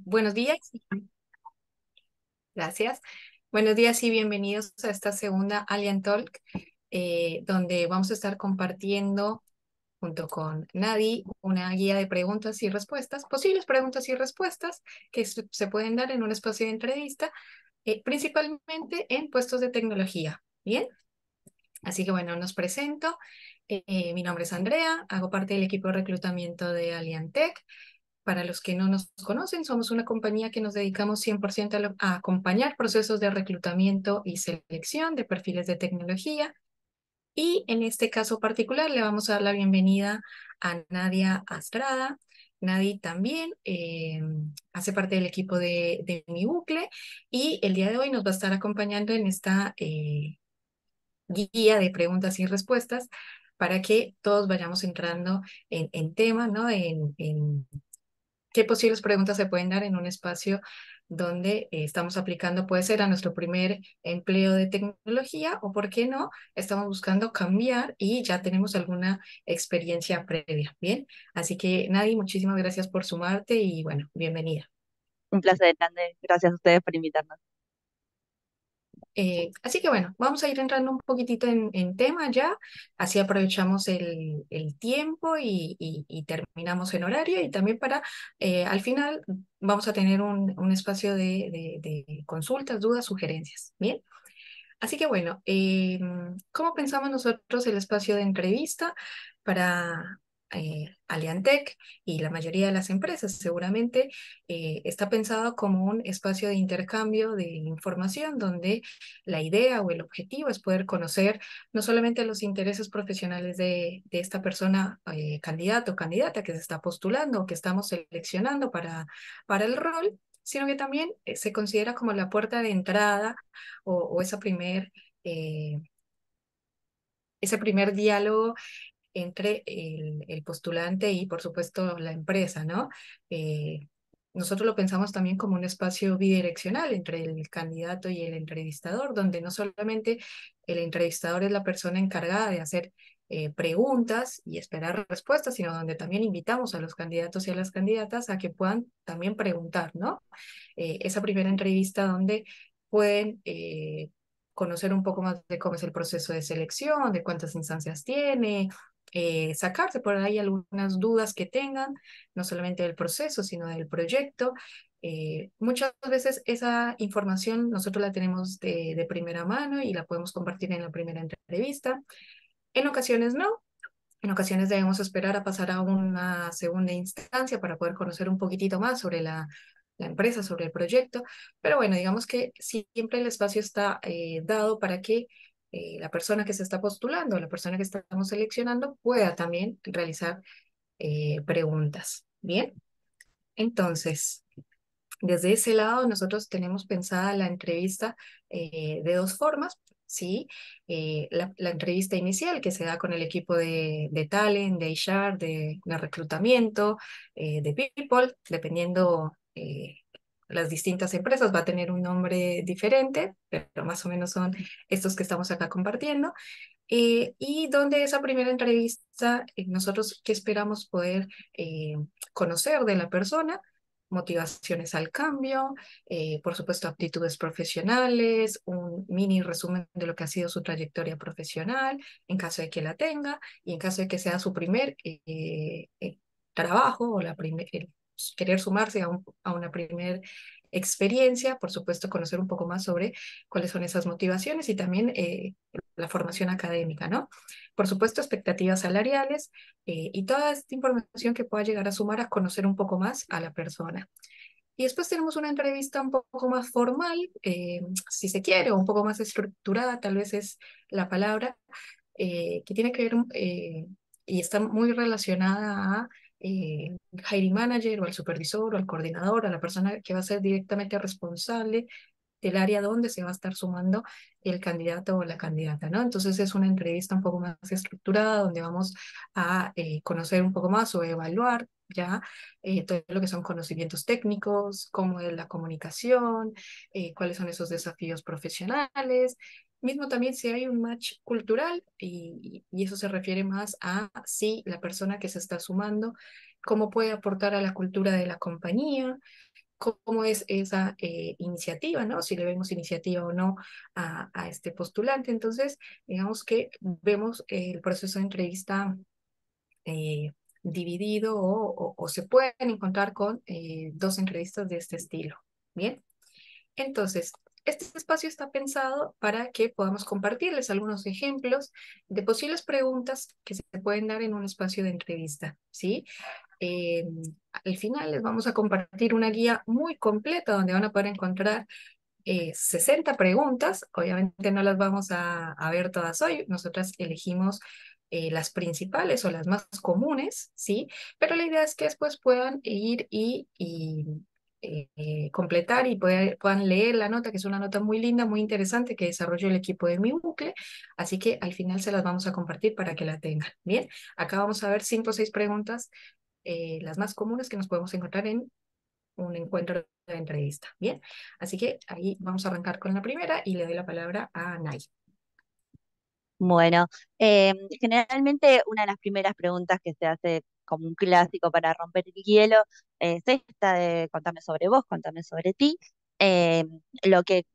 Buenos días, gracias. Buenos días y bienvenidos a esta segunda Alien Talk, donde vamos a estar compartiendo junto con Nadi una guía de preguntas y respuestas, posibles preguntas y respuestas que se pueden dar en un espacio de entrevista, principalmente en puestos de tecnología. Bien, así que bueno, nos presento. Mi nombre es Andrea, hago parte del equipo de reclutamiento de Aliantech. Para los que no nos conocen, somos una compañía que nos dedicamos 100% a acompañar procesos de reclutamiento y selección de perfiles de tecnología. Y en este caso particular le vamos a dar la bienvenida a Nadia Astrada. Nadi también hace parte del equipo de Mi Bucle y el día de hoy nos va a estar acompañando en esta guía de preguntas y respuestas para que todos vayamos entrando en tema, ¿no? En qué posibles preguntas se pueden dar en un espacio donde estamos aplicando, puede ser a nuestro primer empleo de tecnología o, por qué no, estamos buscando cambiar y ya tenemos alguna experiencia previa. Bien, así que Nadie, muchísimas gracias por sumarte y bueno, bienvenida. Un placer, grande. Gracias a ustedes por invitarnos. Así que bueno, vamos a ir entrando un poquitito en tema ya, así aprovechamos el tiempo y terminamos en horario y también para, al final, vamos a tener un espacio de consultas, dudas, sugerencias. Bien, así que bueno, ¿cómo pensamos nosotros el espacio de entrevista para Aliantech y la mayoría de las empresas? Seguramente está pensado como un espacio de intercambio de información donde la idea o el objetivo es poder conocer no solamente los intereses profesionales de esta persona, candidato o candidata que se está postulando o que estamos seleccionando para el rol, sino que también se considera como la puerta de entrada o eh, ese primer diálogo entre el postulante y, por supuesto, la empresa, ¿no? Eh, Nosotros lo pensamos también como un espacio bidireccional entre el candidato y el entrevistador, donde no solamente el entrevistador es la persona encargada de hacer preguntas y esperar respuestas, sino donde también invitamos a los candidatos y a las candidatas a que puedan también preguntar, ¿no? Esa primera entrevista donde pueden conocer un poco más de cómo es el proceso de selección, de cuántas instancias tiene, sacarse por ahí algunas dudas que tengan, no solamente del proceso, sino del proyecto. Muchas veces esa información nosotros la tenemos de primera mano y la podemos compartir en la primera entrevista. En ocasiones no. En ocasiones debemos esperar a pasar a una segunda instancia para poder conocer un poquitito más sobre la empresa, sobre el proyecto. Pero bueno, digamos que siempre el espacio está dado para que la persona que se está postulando, la persona que estamos seleccionando, pueda también realizar preguntas. Bien, entonces, desde ese lado, nosotros tenemos pensada la entrevista de dos formas, ¿sí? La entrevista inicial que se da con el equipo de talent, de HR, de reclutamiento, de people, dependiendo las distintas empresas, va a tener un nombre diferente, pero más o menos son estos que estamos acá compartiendo. Y donde esa primera entrevista, nosotros que esperamos poder conocer de la persona, motivaciones al cambio, por supuesto aptitudes profesionales, un mini resumen de lo que ha sido su trayectoria profesional, en caso de que la tenga, y en caso de que sea su primer trabajo o querer sumarse a una primer experiencia, por supuesto conocer un poco más sobre cuáles son esas motivaciones y también la formación académica, ¿no? Por supuesto, expectativas salariales y toda esta información que pueda llegar a sumar a conocer un poco más a la persona. Y después tenemos una entrevista un poco más formal, si se quiere, o un poco más estructurada, tal vez es la palabra, que tiene que ver y está muy relacionada a el hiring manager o al supervisor o al coordinador, a la persona que va a ser directamente responsable del área donde se va a estar sumando el candidato o la candidata, ¿no? Entonces es una entrevista un poco más estructurada donde vamos a conocer un poco más o evaluar ya todo lo que son conocimientos técnicos, cómo es la comunicación, cuáles son esos desafíos profesionales, mismo también si hay un match cultural y eso se refiere más a si la persona que se está sumando, cómo puede aportar a la cultura de la compañía, cómo es esa iniciativa, ¿no? Si le vemos iniciativa o no a este postulante. Entonces, digamos que vemos el proceso de entrevista eh, dividido o se pueden encontrar con dos entrevistas de este estilo. Bien, entonces, este espacio está pensado para que podamos compartirles algunos ejemplos de posibles preguntas que se pueden dar en un espacio de entrevista, ¿sí? Eh, Al final les vamos a compartir una guía muy completa donde van a poder encontrar 60 preguntas. Obviamente no las vamos a ver todas hoy. Nosotras elegimos las principales o las más comunes, ¿sí? Pero la idea es que después puedan ir y completar y puedan leer la nota, que es una nota muy linda, muy interesante que desarrolló el equipo de Mi Bucle. Así que al final se las vamos a compartir para que la tengan. Bien, acá vamos a ver 5 o 6 preguntas, las más comunes que nos podemos encontrar en un encuentro de entrevista. Bien, así que ahí vamos a arrancar con la primera y le doy la palabra a Nay. Bueno, generalmente una de las primeras preguntas que se hace como un clásico para romper el hielo es esta de contame sobre vos, contame sobre ti. Eh,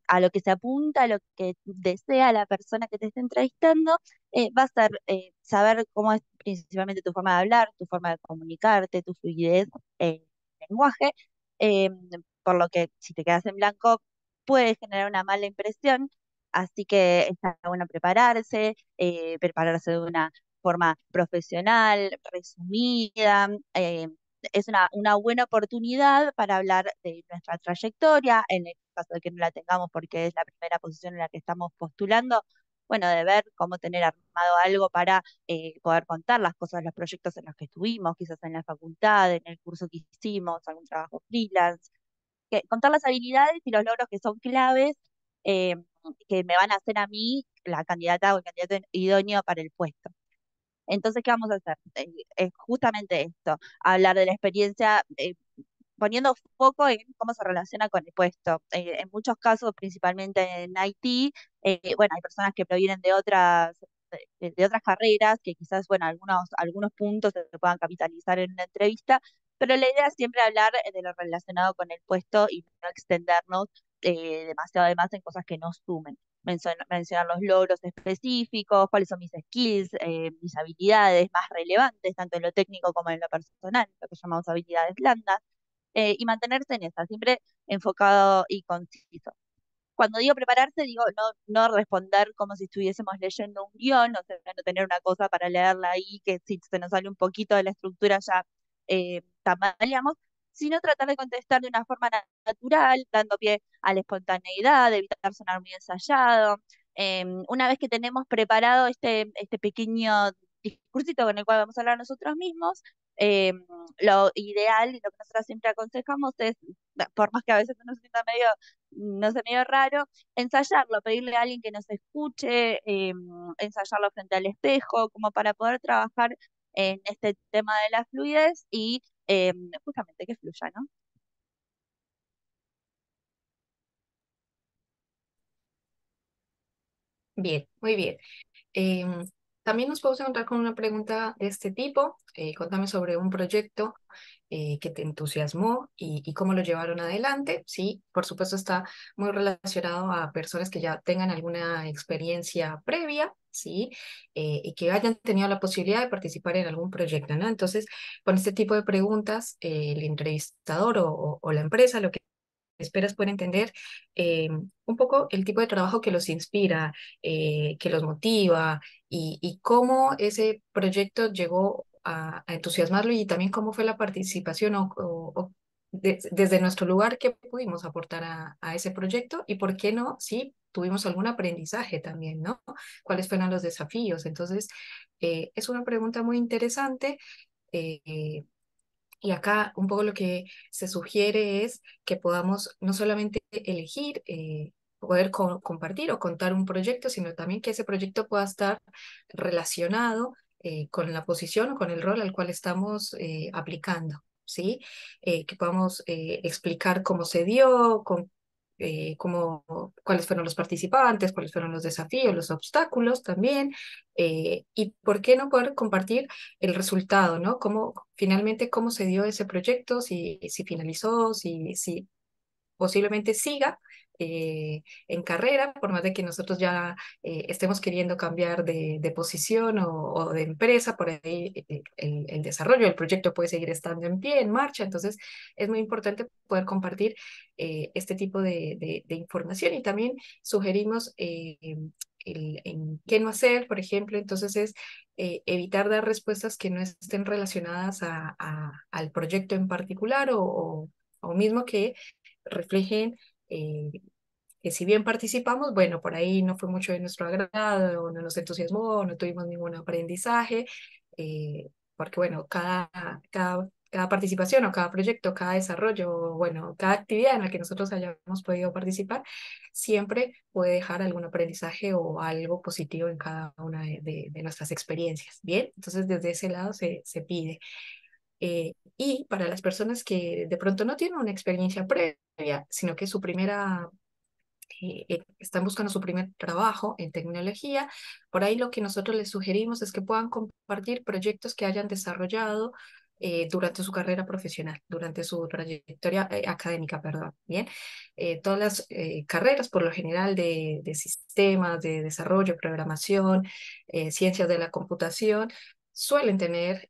a lo que se apunta, a lo que desea la persona que te esté entrevistando, va a ser saber cómo es principalmente tu forma de hablar, tu forma de comunicarte, tu fluidez en lenguaje, eh, por lo que si te quedas en blanco puede generar una mala impresión. Así que está bueno prepararse, prepararse de una forma profesional, resumida. Es una buena oportunidad para hablar de nuestra trayectoria, en el caso de que no la tengamos porque es la primera posición en la que estamos postulando. Bueno, de ver cómo tener armado algo para poder contar las cosas, los proyectos en los que estuvimos, quizás en la facultad, en el curso que hicimos, algún trabajo freelance, contar las habilidades y los logros que son claves, eh, que me van a hacer a mí la candidata o el candidato idóneo para el puesto. Entonces, ¿qué vamos a hacer? Es justamente esto, hablar de la experiencia, poniendo foco en cómo se relaciona con el puesto. En muchos casos, principalmente en IT, bueno, hay personas que provienen de otras carreras, que quizás, bueno, algunos puntos se puedan capitalizar en una entrevista, pero la idea es siempre hablar de lo relacionado con el puesto y no extendernos demasiado además en cosas que no sumen. Mencionar los logros específicos, cuáles son mis skills, mis habilidades más relevantes, tanto en lo técnico como en lo personal, lo que llamamos habilidades blandas, y mantenerse en esa, siempre enfocado y conciso. Cuando digo prepararse, digo no responder como si estuviésemos leyendo un guión, o sea, no tener una cosa para leerla ahí, que si se nos sale un poquito de la estructura ya tambaleamos, sino tratar de contestar de una forma natural, dando pie a la espontaneidad, de evitar sonar muy ensayado. Una vez que tenemos preparado este pequeño discursito con el cual vamos a hablar nosotros mismos, eh, lo ideal y lo que nosotros siempre aconsejamos es, por más que a veces uno se sienta medio, no sé, medio raro, ensayarlo, pedirle a alguien que nos escuche, ensayarlo frente al espejo, como para poder trabajar en este tema de la fluidez y justamente que fluya, ¿no? Bien, muy bien. Em, También nos podemos encontrar con una pregunta de este tipo. Contame sobre un proyecto que te entusiasmó y cómo lo llevaron adelante. Sí, por supuesto está muy relacionado a personas que ya tengan alguna experiencia previa, sí, y que hayan tenido la posibilidad de participar en algún proyecto, ¿no? Entonces, con este tipo de preguntas, el entrevistador o la empresa lo que esperas poder entender un poco el tipo de trabajo que los inspira, que los motiva y cómo ese proyecto llegó a entusiasmarlo y también cómo fue la participación desde nuestro lugar que pudimos aportar a ese proyecto y por qué no, si tuvimos algún aprendizaje también, ¿no? ¿Cuáles fueron los desafíos? Entonces, es una pregunta muy interesante. eh, y acá un poco lo que se sugiere es que podamos no solamente elegir, poder compartir o contar un proyecto, sino también que ese proyecto pueda estar relacionado con la posición o con el rol al cual estamos aplicando, ¿sí? Que podamos explicar cómo se dio, cuáles fueron los participantes, cuáles fueron los desafíos, los obstáculos también, y por qué no poder compartir el resultado, ¿no? Finalmente cómo se dio ese proyecto, si finalizó, si posiblemente siga en carrera, por más de que nosotros ya estemos queriendo cambiar de posición o de empresa, por ahí el desarrollo del proyecto puede seguir estando en pie, en marcha. Entonces es muy importante poder compartir este tipo de información, y también sugerimos en qué no hacer, por ejemplo. Entonces es evitar dar respuestas que no estén relacionadas al proyecto en particular, o mismo que reflejen eh, que si bien participamos, bueno, por ahí no fue mucho de nuestro agrado, no nos entusiasmó, no tuvimos ningún aprendizaje, porque bueno, cada participación o cada proyecto, cada desarrollo, bueno, cada actividad en la que nosotros hayamos podido participar, siempre puede dejar algún aprendizaje o algo positivo en cada una de nuestras experiencias. Bien, entonces desde ese lado se pide. Y para las personas que de pronto no tienen una experiencia previa, sino que su primera están buscando su primer trabajo en tecnología, por ahí lo que nosotros les sugerimos es que puedan compartir proyectos que hayan desarrollado durante su carrera profesional, durante su trayectoria académica, perdón. Bien, todas las carreras, por lo general, de sistemas, de desarrollo, programación, ciencias de la computación, suelen tener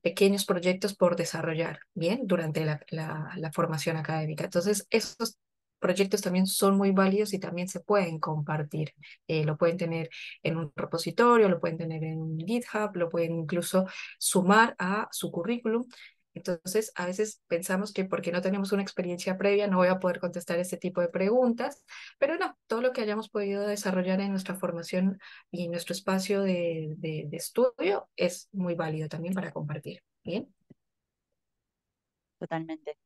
pequeños proyectos por desarrollar, bien, durante la formación académica. Entonces, esos proyectos también son muy válidos y también se pueden compartir. Lo pueden tener en un repositorio, lo pueden tener en un GitHub, lo pueden incluso sumar a su currículum. Entonces, a veces pensamos que porque no tenemos una experiencia previa no voy a poder contestar este tipo de preguntas, pero no, todo lo que hayamos podido desarrollar en nuestra formación y en nuestro espacio de estudio es muy válido también para compartir. Bien. Totalmente.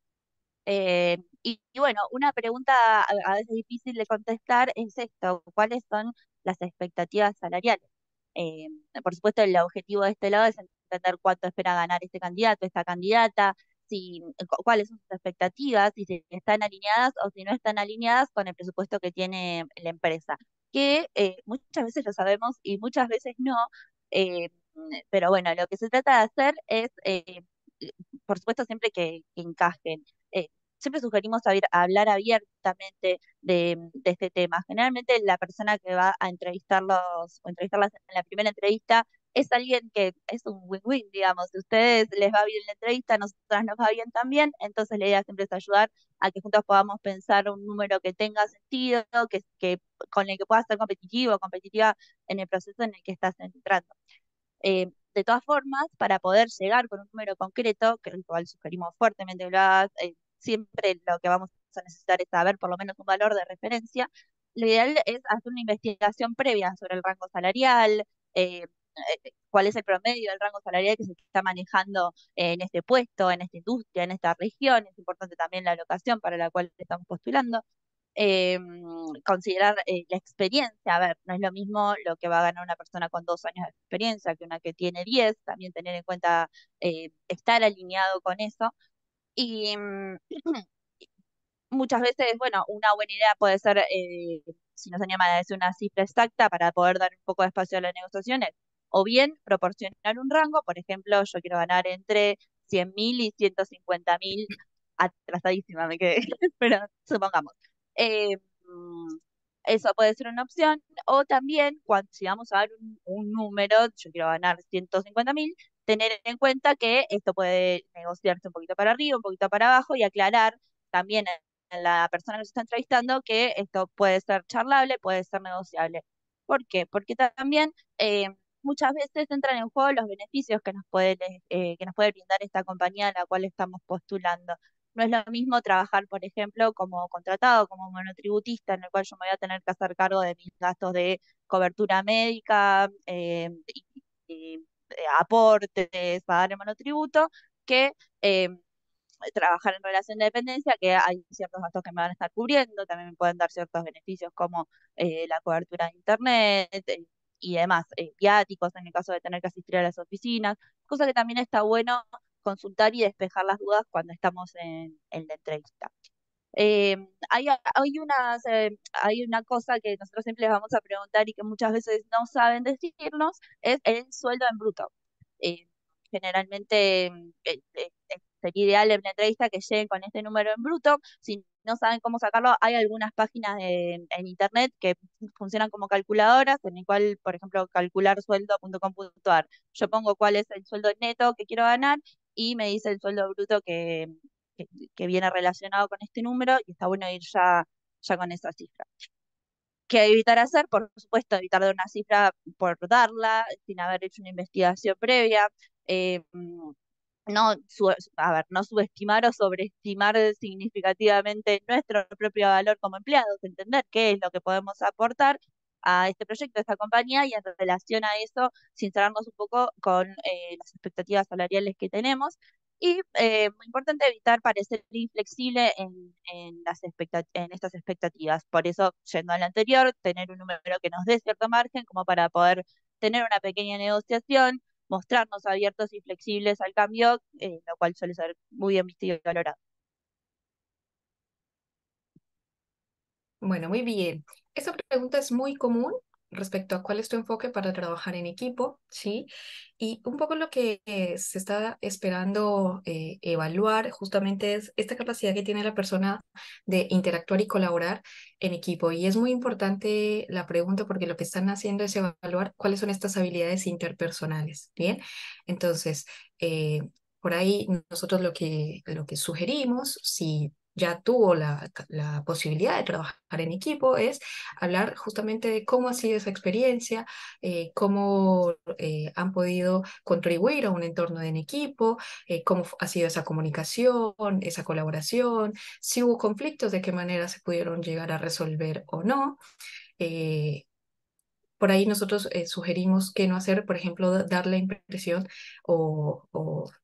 Y bueno, una pregunta a veces difícil de contestar es esto: ¿cuáles son las expectativas salariales? Eh, por supuesto, el objetivo de este lado es entender cuánto espera ganar este candidato, esta candidata, si, cuáles son sus expectativas, si están alineadas o si no están alineadas con el presupuesto que tiene la empresa, que muchas veces lo sabemos y muchas veces no. eh, pero bueno, lo que se trata de hacer es, por supuesto, siempre que encajen. Eh, Siempre sugerimos hablar abiertamente de este tema. Generalmente la persona que va a entrevistarlos o entrevistarlas en la primera entrevista es alguien que es un win-win, digamos. Si a ustedes les va bien la entrevista, a nosotras nos va bien también, entonces la idea siempre es ayudar a que juntos podamos pensar un número que tenga sentido, con el que pueda ser competitivo o competitiva en el proceso en el que estás entrando. De todas formas, para poder llegar con un número concreto, que el cual sugerimos fuertemente que lo hagas, siempre lo que vamos a necesitar es saber por lo menos un valor de referencia. Lo ideal es hacer una investigación previa sobre el rango salarial, cuál es el promedio del rango salarial que se está manejando en este puesto, en esta industria, en esta región. Es importante también la locación para la cual estamos postulando. Considerar la experiencia. A ver, no es lo mismo lo que va a ganar una persona con 2 años de experiencia que una que tiene 10. También tener en cuenta estar alineado con eso. Y muchas veces, bueno, una buena idea puede ser, si no se anima a decir una cifra exacta para poder dar un poco de espacio a las negociaciones, o bien proporcionar un rango. Por ejemplo, yo quiero ganar entre 100.000 y 150.000, atrasadísima me quedé, pero supongamos. Eh, mm, Eso puede ser una opción, o también, si vamos a dar un número, yo quiero ganar 150.000, tener en cuenta que esto puede negociarse un poquito para arriba, un poquito para abajo, y aclarar también la persona que se está entrevistando que esto puede ser charlable, puede ser negociable. ¿Por qué? Porque también muchas veces entran en juego los beneficios que nos puede brindar esta compañía a la cual estamos postulando. No es lo mismo trabajar, por ejemplo, como contratado, como monotributista, en el cual yo me voy a tener que hacer cargo de mis gastos de cobertura médica, aportes, pagar el monotributo, que trabajar en relación de dependencia, que hay ciertos gastos que me van a estar cubriendo. También me pueden dar ciertos beneficios como la cobertura de internet y demás, viáticos en el caso de tener que asistir a las oficinas, cosa que también está bueno consultar y despejar las dudas cuando estamos en la entrevista. Hay una cosa que nosotros siempre les vamos a preguntar y que muchas veces no saben decirnos, es el sueldo en bruto. Eh, Generalmente sería ideal en la entrevista que lleguen con este número en bruto. Si no saben cómo sacarlo, hay algunas páginas en internet que funcionan como calculadoras, en el cual, por ejemplo, calcularsueldo.com.ar. Yo pongo cuál es el sueldo neto que quiero ganar y me dice el sueldo bruto que, que viene relacionado con este número y está bueno ir ya con esa cifra. ¿Qué evitar hacer? Por supuesto, evitar dar una cifra por darla, sin haber hecho una investigación previa. Eh, no subestimar o sobreestimar significativamente nuestro propio valor como empleados, entender qué es lo que podemos aportar a este proyecto, a esta compañía, y en relación a eso, sincerarnos un poco con las expectativas salariales que tenemos. Y muy importante evitar parecer inflexible en estas expectativas. Por eso, yendo al anterior, tener un número que nos dé cierto margen como para poder tener una pequeña negociación, mostrarnos abiertos y flexibles al cambio, lo cual suele ser muy bien visto y valorado. Bueno, muy bien. Esta pregunta es muy común respecto a cuál es tu enfoque para trabajar en equipo, ¿sí? Y un poco lo que se está esperando evaluar justamente es esta capacidad que tiene la persona de interactuar y colaborar en equipo. Y es muy importante la pregunta porque lo que están haciendo es evaluar cuáles son estas habilidades interpersonales, ¿bien? Entonces, por ahí nosotros lo que sugerimos, si ya tuvo la posibilidad de trabajar en equipo, es hablar justamente de cómo ha sido esa experiencia, cómo han podido contribuir a un entorno en equipo, cómo ha sido esa comunicación, esa colaboración, si hubo conflictos, de qué manera se pudieron llegar a resolver o no. eh, por ahí nosotros sugerimos que no hacer, por ejemplo, dar la impresión o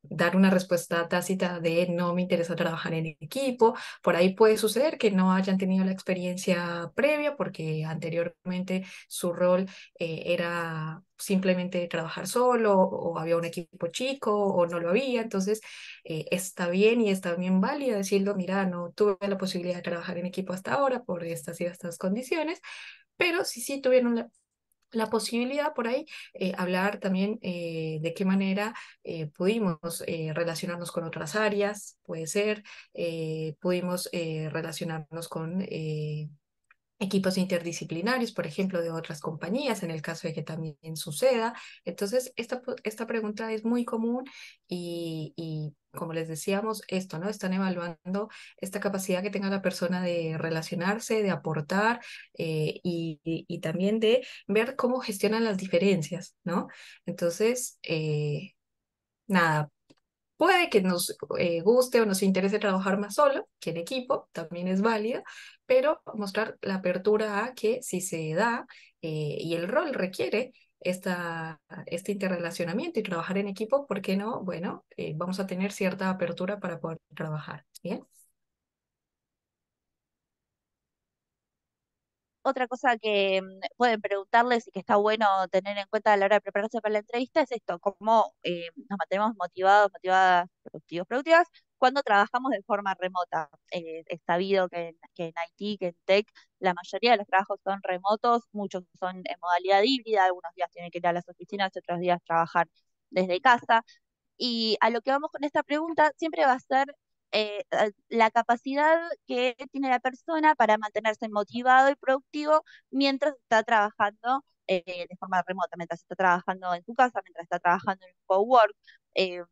dar una respuesta tácita de no me interesa trabajar en equipo. Por ahí puede suceder que no hayan tenido la experiencia previa porque anteriormente su rol era simplemente trabajar solo o había un equipo chico o no lo había. Entonces, está bien y está bien válido decirlo, mira, no tuve la posibilidad de trabajar en equipo hasta ahora por estas y estas condiciones. Pero si sí tuvieron la posibilidad por ahí, hablar también de qué manera pudimos relacionarnos con otras áreas, puede ser, pudimos relacionarnos con equipos interdisciplinarios, por ejemplo, de otras compañías, en el caso de que también suceda. Entonces, esta pregunta es muy común y como les decíamos, esto, ¿no? Están evaluando esta capacidad que tenga la persona de relacionarse, de aportar y también de ver cómo gestionan las diferencias, ¿no? Entonces, nada. Puede que nos guste o nos interese trabajar más solo que en equipo, también es válido, pero mostrar la apertura a que si se da y el rol requiere este interrelacionamiento y trabajar en equipo, ¿por qué no? Bueno, vamos a tener cierta apertura para poder trabajar. ¿Bien? Otra cosa que pueden preguntarles y que está bueno tener en cuenta a la hora de prepararse para la entrevista es esto, cómo nos mantenemos motivados, motivadas, productivos, productivas, cuando trabajamos de forma remota. Es sabido que en IT, que en Tech, la mayoría de los trabajos son remotos, muchos son en modalidad híbrida, algunos días tienen que ir a las oficinas y otros días trabajar desde casa. Y a lo que vamos con esta pregunta siempre va a ser la capacidad que tiene la persona para mantenerse motivado y productivo mientras está trabajando de forma remota, mientras está trabajando en su casa, mientras está trabajando en un cowork. Eh,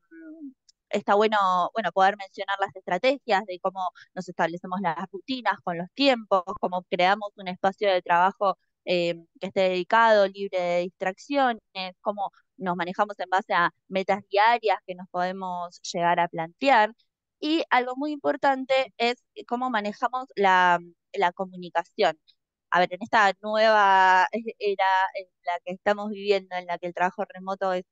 Está bueno poder mencionar las estrategias de cómo nos establecemos las rutinas con los tiempos, cómo creamos un espacio de trabajo que esté dedicado, libre de distracciones, cómo nos manejamos en base a metas diarias que nos podemos llegar a plantear. Y algo muy importante es cómo manejamos la comunicación. A ver, en esta nueva era en la que estamos viviendo, en la que el trabajo remoto es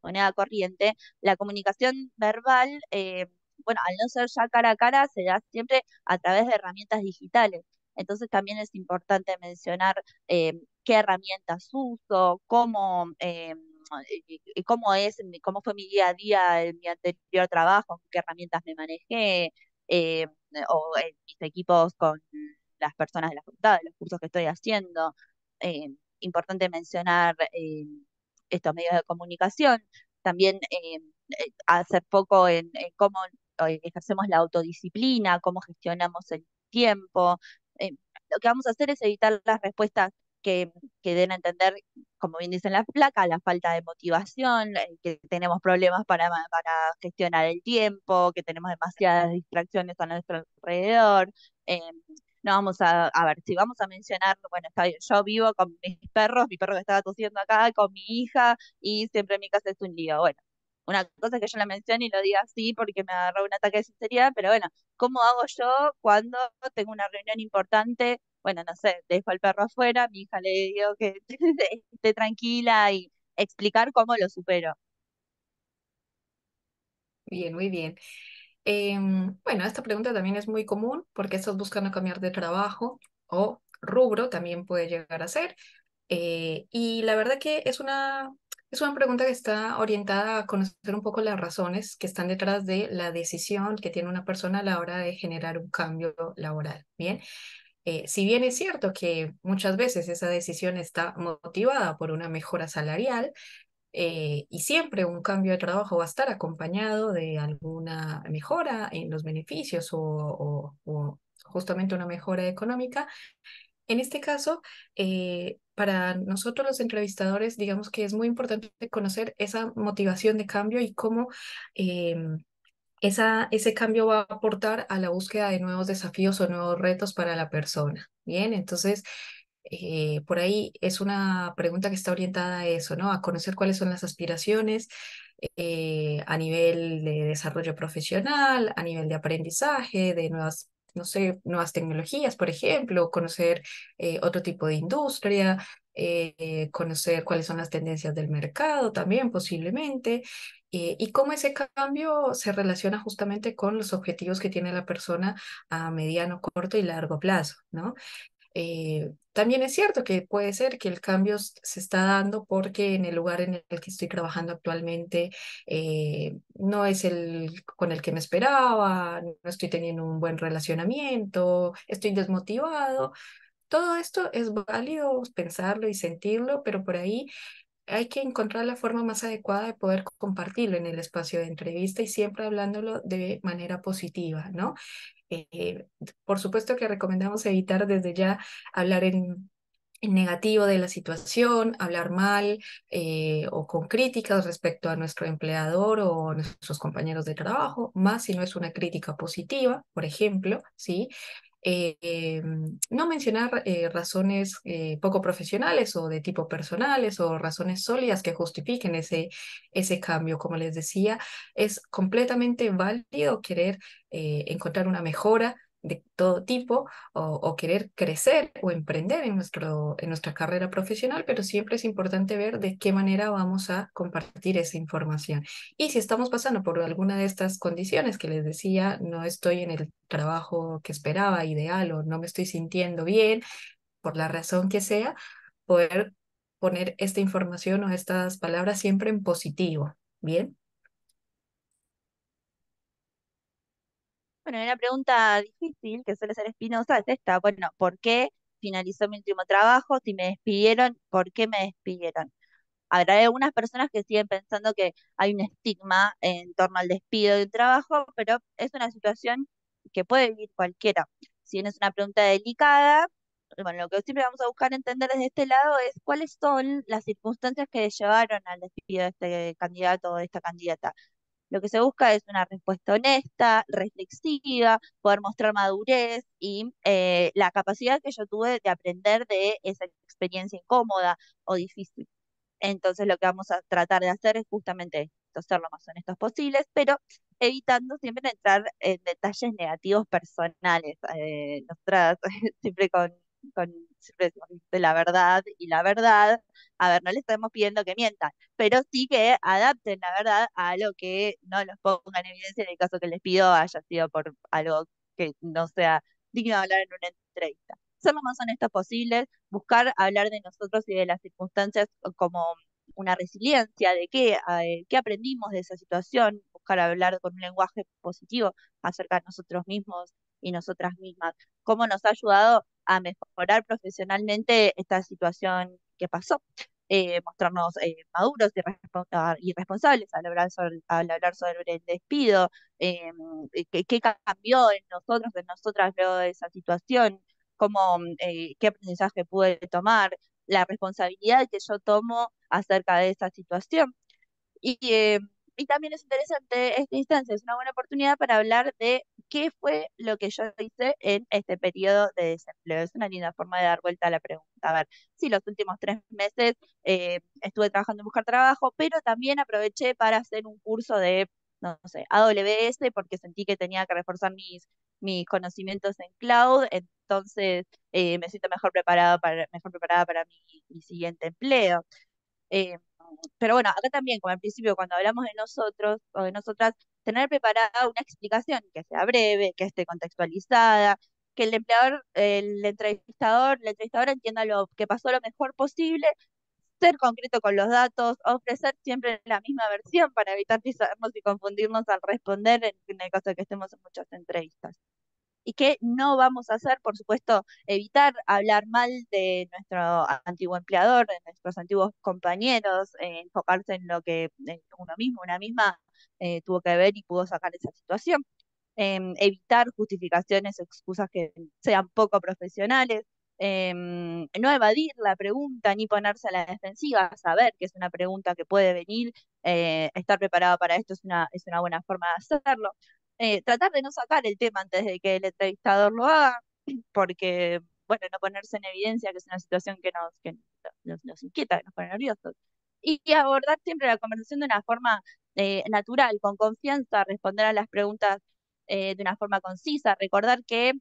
moneda corriente, la comunicación verbal, bueno, al no ser ya cara a cara, se da siempre a través de herramientas digitales. Entonces también es importante mencionar qué herramientas uso, cómo fue mi día a día en mi anterior trabajo, qué herramientas me manejé, eh, o en mis equipos con las personas de la facultad, de los cursos que estoy haciendo. Importante mencionar estos medios de comunicación, también hacer foco en cómo ejercemos la autodisciplina, cómo gestionamos el tiempo. Eh, lo que vamos a hacer es evitar las respuestas que, que den a entender, como bien dicen las placas, la falta de motivación, que tenemos problemas para gestionar el tiempo, que tenemos demasiadas distracciones a nuestro alrededor. eh, no vamos a ver, si vamos a mencionar, bueno, está bien, yo vivo con mis perros, mi perro que estaba tosiendo acá, con mi hija, y siempre en mi casa es un lío. Bueno, una cosa es que yo la mencione y lo diga así porque me agarró un ataque de sinceridad, pero bueno, ¿cómo hago yo cuando tengo una reunión importante? Bueno, no sé, dejo al perro afuera, mi hija le digo que esté tranquila y explicar cómo lo supero. Bien, muy bien. Bueno, esta pregunta también es muy común porque estás buscando cambiar de trabajo o rubro, también puede llegar a ser. Y la verdad que es una pregunta que está orientada a conocer un poco las razones que están detrás de la decisión que tiene una persona a la hora de generar un cambio laboral. Bien, si bien es cierto que muchas veces esa decisión está motivada por una mejora salarial, y siempre un cambio de trabajo va a estar acompañado de alguna mejora en los beneficios o justamente una mejora económica. En este caso, para nosotros los entrevistadores, digamos que es muy importante conocer esa motivación de cambio y cómo ese cambio va a aportar a la búsqueda de nuevos desafíos o nuevos retos para la persona. Bien, entonces, por ahí es una pregunta que está orientada a eso, ¿no? A conocer cuáles son las aspiraciones a nivel de desarrollo profesional, a nivel de aprendizaje, de nuevas, no sé, nuevas tecnologías, por ejemplo, conocer otro tipo de industria, conocer cuáles son las tendencias del mercado también posiblemente, y cómo ese cambio se relaciona justamente con los objetivos que tiene la persona a mediano, corto y largo plazo, ¿no? También es cierto que puede ser que el cambio se está dando porque en el lugar en el que estoy trabajando actualmente no es el con el que me esperaba, no estoy teniendo un buen relacionamiento, estoy desmotivado. Todo esto es válido pensarlo y sentirlo, pero por ahí hay que encontrar la forma más adecuada de poder compartirlo en el espacio de entrevista y siempre hablándolo de manera positiva, ¿no? Eh, por supuesto que recomendamos evitar desde ya hablar en negativo de la situación, hablar mal o con críticas respecto a nuestro empleador o nuestros compañeros de trabajo, más si no es una crítica positiva, por ejemplo, ¿sí? No mencionar razones poco profesionales o de tipo personales o razones sólidas que justifiquen ese cambio. Como les decía, es completamente válido querer encontrar una mejora de todo tipo o querer crecer o emprender en en nuestra carrera profesional, pero siempre es importante ver de qué manera vamos a compartir esa información. Y si estamos pasando por alguna de estas condiciones que les decía, no estoy en el trabajo que esperaba, ideal, o no me estoy sintiendo bien, por la razón que sea, poder poner esta información o estas palabras siempre en positivo. Bien. Bueno, una pregunta difícil que suele ser espinosa es esta. Bueno, ¿por qué finalizó mi último trabajo? Si me despidieron, ¿por qué me despidieron? Habrá algunas personas que siguen pensando que hay un estigma en torno al despido de un trabajo, pero es una situación que puede vivir cualquiera. Si bien es una pregunta delicada, bueno, lo que siempre vamos a buscar entender desde este lado es cuáles son las circunstancias que llevaron al despido de este candidato o de esta candidata. Lo que se busca es una respuesta honesta, reflexiva, poder mostrar madurez y la capacidad que yo tuve de aprender de esa experiencia incómoda o difícil. Entonces lo que vamos a tratar de hacer es justamente esto, ser lo más honestos posibles, pero evitando siempre entrar en detalles negativos personales. Nosotras siempre siempre decimos "Dice la verdad y la verdad. A ver, no le estamos pidiendo que mientan, pero sí que adapten la verdad a algo que no los ponga en evidencia en el caso que les pido haya sido por algo que no sea digno de hablar en una entrevista. Ser lo más honestos posibles, buscar hablar de nosotros y de las circunstancias como una resiliencia, de qué aprendimos de esa situación, buscar hablar con un lenguaje positivo acerca de nosotros mismos y nosotras mismas, cómo nos ha ayudado a mejorar profesionalmente esta situación que pasó. mostrarnos maduros y responsables al hablar sobre el despido, eh, qué cambió en nosotros, en nosotras luego de esa situación, qué aprendizaje pude tomar, la responsabilidad que yo tomo acerca de esa situación. Y, eh, y también es interesante esta instancia, es una buena oportunidad para hablar de qué fue lo que yo hice en este periodo de desempleo. Es una linda forma de dar vuelta a la pregunta. A ver, sí, los últimos 3 meses estuve trabajando en buscar trabajo, pero también aproveché para hacer un curso de, no sé, AWS, porque sentí que tenía que reforzar mis conocimientos en cloud. Entonces, me siento mejor preparada para mi siguiente empleo. Eh, pero bueno, acá también, como al principio, cuando hablamos de nosotros o de nosotras, tener preparada una explicación que sea breve, que esté contextualizada, que el empleador, la entrevistadora entienda lo que pasó lo mejor posible, ser concreto con los datos, ofrecer siempre la misma versión para evitar pisarnos y confundirnos al responder en el caso de que estemos en muchas entrevistas. ¿Y qué no vamos a hacer? Por supuesto, evitar hablar mal de nuestro antiguo empleador, de nuestros antiguos compañeros, enfocarse en lo que uno mismo, una misma tuvo que ver y pudo sacar esa situación. Evitar justificaciones o excusas que sean poco profesionales. No evadir la pregunta ni ponerse a la defensiva, saber que es una pregunta que puede venir, estar preparado para esto es una buena forma de hacerlo. Tratar de no sacar el tema antes de que el entrevistador lo haga, porque, bueno, no ponerse en evidencia que es una situación que nos inquieta, que nos pone nerviosos. Y abordar siempre la conversación de una forma natural, con confianza, responder a las preguntas de una forma concisa, recordar que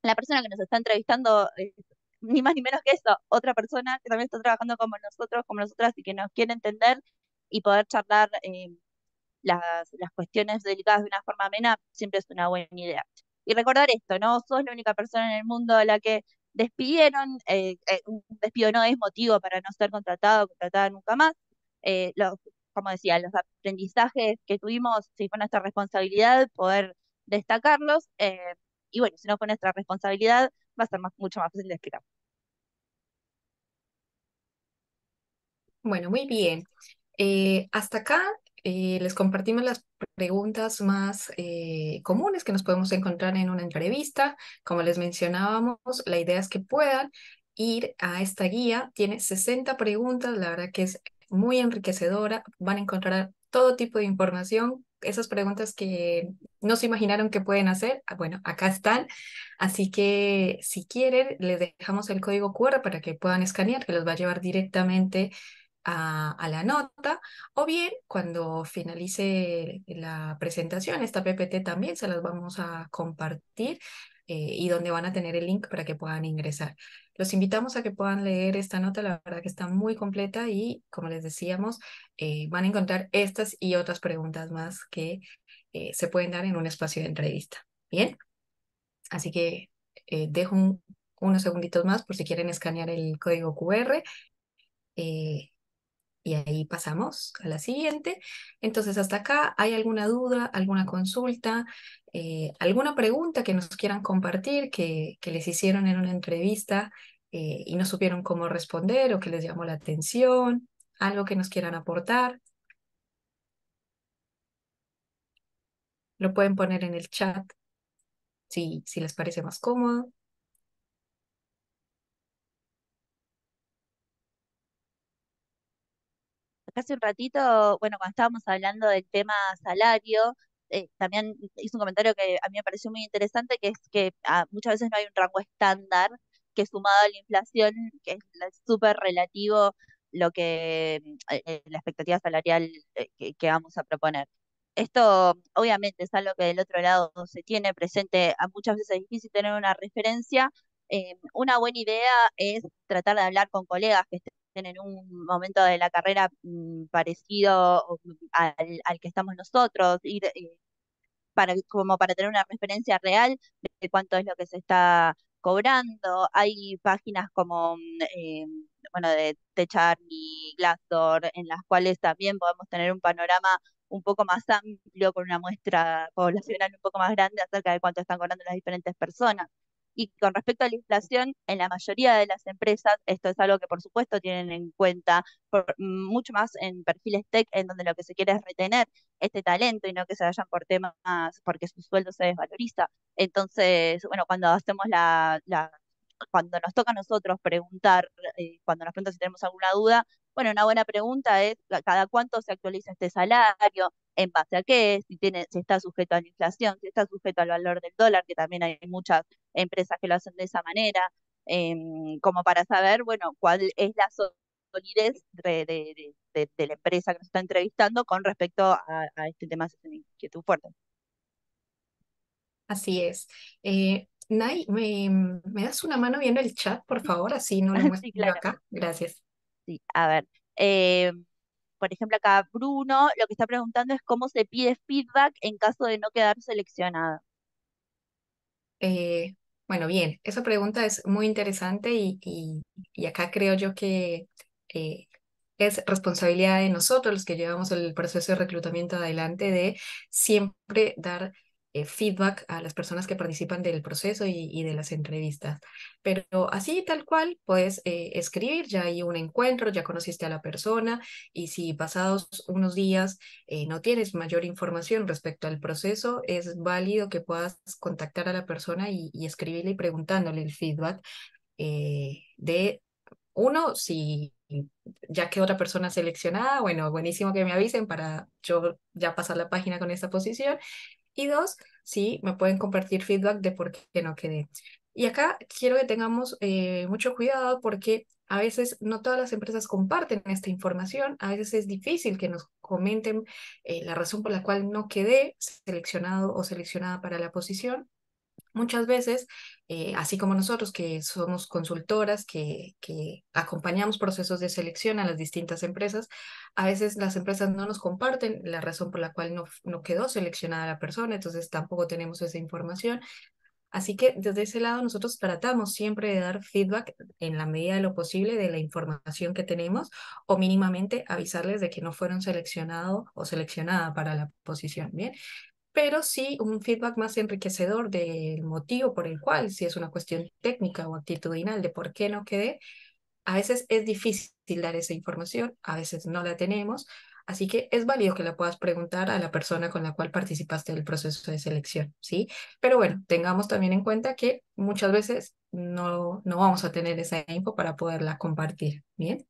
la persona que nos está entrevistando, ni más ni menos que eso, otra persona que también está trabajando como nosotros, como nosotras y que nos quiere entender y poder charlar las cuestiones delicadas de una forma amena, siempre es una buena idea. Y recordar esto, no sos la única persona en el mundo a la que despidieron, un despido no es motivo para no ser contratado o contratada nunca más. Como decía, los aprendizajes que tuvimos, si fue nuestra responsabilidad poder destacarlos, y bueno, si no fue nuestra responsabilidad, va a ser mucho más fácil de explicar. Bueno, muy bien. Hasta acá les compartimos las preguntas más comunes que nos podemos encontrar en una entrevista. Como les mencionábamos, la idea es que puedan ir a esta guía. Tiene 60 preguntas, la verdad que es muy enriquecedora. Van a encontrar todo tipo de información. Esas preguntas que no se imaginaron que pueden hacer, bueno, acá están. Así que si quieren, les dejamos el código QR para que puedan escanear, que los va a llevar directamente a la nota, o bien cuando finalice la presentación, esta PPT también se las vamos a compartir y donde van a tener el link para que puedan ingresar. Los invitamos a que puedan leer esta nota, la verdad que está muy completa y como les decíamos, van a encontrar estas y otras preguntas más que se pueden dar en un espacio de entrevista. Bien, así que dejo unos segunditos más por si quieren escanear el código QR. eh, y ahí pasamos a la siguiente. Entonces, hasta acá, ¿hay alguna duda, alguna consulta, alguna pregunta que nos quieran compartir que les hicieron en una entrevista y no supieron cómo responder o que les llamó la atención? ¿Algo que nos quieran aportar? Lo pueden poner en el chat si les parece más cómodo. Hace un ratito, bueno, cuando estábamos hablando del tema salario, también hizo un comentario que a mí me pareció muy interesante, que es que muchas veces no hay un rango estándar que sumado a la inflación, que es súper relativo lo que la expectativa salarial que vamos a proponer. Esto obviamente es algo que del otro lado se tiene presente, a muchas veces es difícil tener una referencia. Una buena idea es tratar de hablar con colegas que estén en un momento de la carrera parecido al que estamos nosotros, como para tener una referencia real de cuánto es lo que se está cobrando. Hay páginas como, bueno, de Techarmy, Glassdoor, en las cuales también podemos tener un panorama un poco más amplio, con una muestra poblacional un poco más grande acerca de cuánto están cobrando las diferentes personas. Y con respecto a la inflación, en la mayoría de las empresas, esto es algo que por supuesto tienen en cuenta, mucho más en perfiles tech, en donde lo que se quiere es retener este talento y no que se vayan por temas, porque su sueldo se desvaloriza. Entonces, bueno, cuando hacemos cuando nos toca a nosotros preguntar, cuando nos preguntan si tenemos alguna duda, bueno, una buena pregunta es cada cuánto se actualiza este salario, en base a qué, si está sujeto a la inflación, si está sujeto al valor del dólar, que también hay muchas empresas que lo hacen de esa manera, como para saber, bueno, cuál es la solidez de la empresa que nos está entrevistando con respecto a este tema, si es una inquietud fuerte. Así es. Nay, ¿me das una mano viendo el chat, por favor? Así no lo muestro Sí, yo claro. acá. Gracias. Sí, a ver. Por ejemplo, acá Bruno lo que está preguntando es cómo se pide feedback en caso de no quedar seleccionado. Eh, bueno, bien, esa pregunta es muy interesante y acá creo yo que eh, es responsabilidad de nosotros los que llevamos el proceso de reclutamiento adelante de siempre dar feedback a las personas que participan del proceso y de las entrevistas. Pero así tal cual, puedes escribir, ya hay un encuentro, ya conociste a la persona y si pasados unos días no tienes mayor información respecto al proceso, es válido que puedas contactar a la persona y escribirle y preguntándole el feedback de uno, si ya que otra persona seleccionada, bueno, buenísimo que me avisen para yo ya pasar la página con esta posición. Y dos, sí, me pueden compartir feedback de por qué no quedé. Y acá quiero que tengamos mucho cuidado porque a veces no todas las empresas comparten esta información. A veces es difícil que nos comenten la razón por la cual no quedé seleccionado o seleccionada para la posición. Muchas veces, así como nosotros que somos consultoras, que acompañamos procesos de selección a las distintas empresas, a veces las empresas no nos comparten la razón por la cual no quedó seleccionada la persona, entonces tampoco tenemos esa información. Así que desde ese lado nosotros tratamos siempre de dar feedback en la medida de lo posible de la información que tenemos o mínimamente avisarles de que no fueron seleccionados o seleccionada para la posición. Bien, pero sí un feedback más enriquecedor del motivo por el cual, si es una cuestión técnica o actitudinal de por qué no quedé, a veces es difícil dar esa información, a veces no la tenemos, así que es válido que la puedas preguntar a la persona con la cual participaste del proceso de selección, ¿sí? Pero bueno, tengamos también en cuenta que muchas veces no vamos a tener esa info para poderla compartir, ¿bien?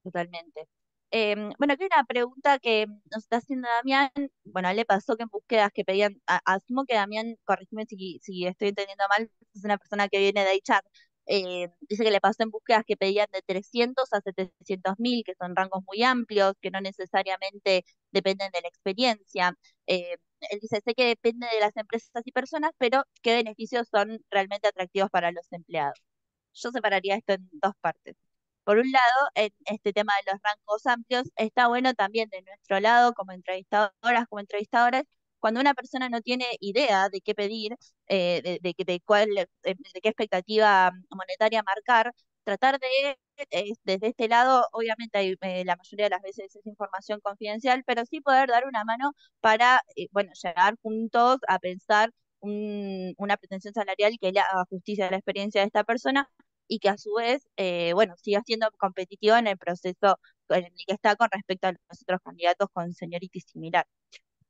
Totalmente. Bueno, aquí hay una pregunta que nos está haciendo Damián. Bueno, a él le pasó que en búsquedas que pedían, asumo que Damián, corrígeme si estoy entendiendo mal, es una persona que viene de HR. Dice que le pasó en búsquedas que pedían de 300 a 700.000, que son rangos muy amplios, que no necesariamente dependen de la experiencia. Él dice, sé que depende de las empresas y personas, pero ¿qué beneficios son realmente atractivos para los empleados? Yo separaría esto en dos partes. Por un lado, en este tema de los rangos amplios, está bueno también de nuestro lado, como entrevistadoras, como entrevistadores, cuando una persona no tiene idea de qué pedir, de qué expectativa monetaria marcar, tratar desde este lado, obviamente la mayoría de las veces es información confidencial, pero sí poder dar una mano para, bueno, llegar juntos a pensar una pretensión salarial que le haga justicia a la experiencia de esta persona y que a su vez, bueno, siga siendo competitiva en el proceso en el que está con respecto a los otros candidatos con seniority similar.